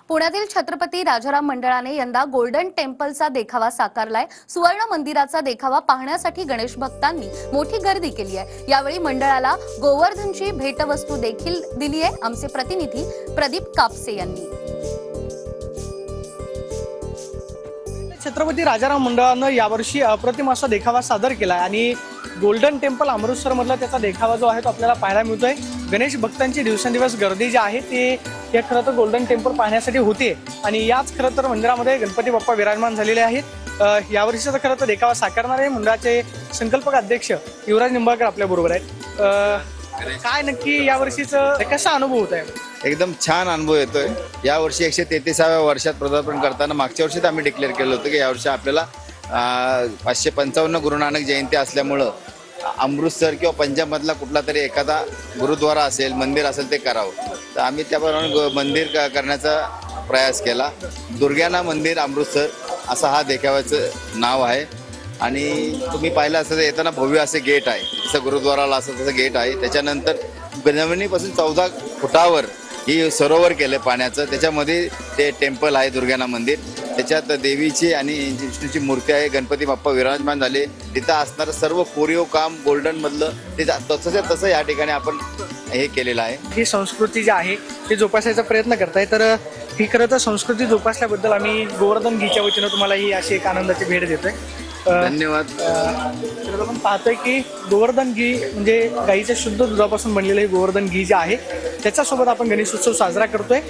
पुण्यातील छत्रपती राजाराम मंडळाने यंदा गोल्डन टेम्पलचा देखावा साकारलाय। सुवर्ण मंदिराचा देखावा पाहण्यासाठी गणेश भक्तांनी मोठी गर्दी केली आहे। यावेळी मंडळाला गोवर्धनची भेटवस्तू देखील दिली आहे। आमचे प्रतिनिधी प्रदीप कापसे यांनी छत्रपती राजाराम मंडळानं यावर्षी अप्रतिम असा देखावा सादर केला आणि गोल्डन टेम्पल अमृतसर मधला त्याचा देखावा जो आहे तो आपल्याला पाहायला मिळतोय। गणेश भक्तांची दिवसेंदिवस गर्दी जी आहे ती खरं तर गोल्डन टेम्पल पाहण्यासाठी होते आणि याच खरं तर मंदिरामध्ये गणपती बाप्पा विराजमान झालेले आहेत। यावर्षीचा खरं तर देखावा साकारणारे मंडळाचे संकल्पक अध्यक्ष युवराज निंबाळकर आपल्या बरोबर आहेत। काय नक्की यावर्षीचा कसा अनुभव होत आहे? एकदम छान अनुभव येतोय। यावर्षी 133व्या वर्षात पदार्पण करताना मागच्या वर्षीच आम्ही डिक्लेअर केलं होतं की यावर्षी आपल्याला 555 गुरु नानक जयंती असल्यामुळं अमृतसर किंवा पंजाबमधला कुठला तरी एखादा गुरुद्वारा असेल, मंदिर असेल ते करावं। तर आम्ही त्याप्रमाणे मंदिर करण्याचा प्रयास केला। दुर्गाना मंदिर अमृतसर असं हा देखाव्याचं नाव आहे आणि तुम्ही पाहिलं असं येताना भव्य असे गेट आहे, जसं गुरुद्वाराला असं तसं गेट आहे। त्याच्यानंतर जमिनीपासून 14 फुटावर ही सरोवर केलं पाण्याचं, त्याच्यामध्ये ते टेम्पल आहे दुर्गाना मंदिर, त्याच्यात देवीची आणि विष्णूची मूर्ती आहे, गणपती बाप्पा विराजमान झाले। तिथं असणारं सर्व कोरीव काम गोल्डन मधलं ते तसं या ठिकाणी आपण हे केलेलं आहे। ही संस्कृती जी आहे ती जोपासायचा प्रयत्न करताय, तर ही खरं तर संस्कृती जोपासल्याबद्दल आम्ही गोवर्धन घीच्या वतीनं तुम्हाला ही अशी एक आनंदाची भेट देतोय। धन्यवाद। तर आपण पाहतोय की गोवर्धन घी म्हणजे गाईच्या शुद्ध दुधापासून बनलेलं हे गोवर्धन घी जे आहे त्याच्यासोबत आपण गणेश उत्सव साजरा करतोय।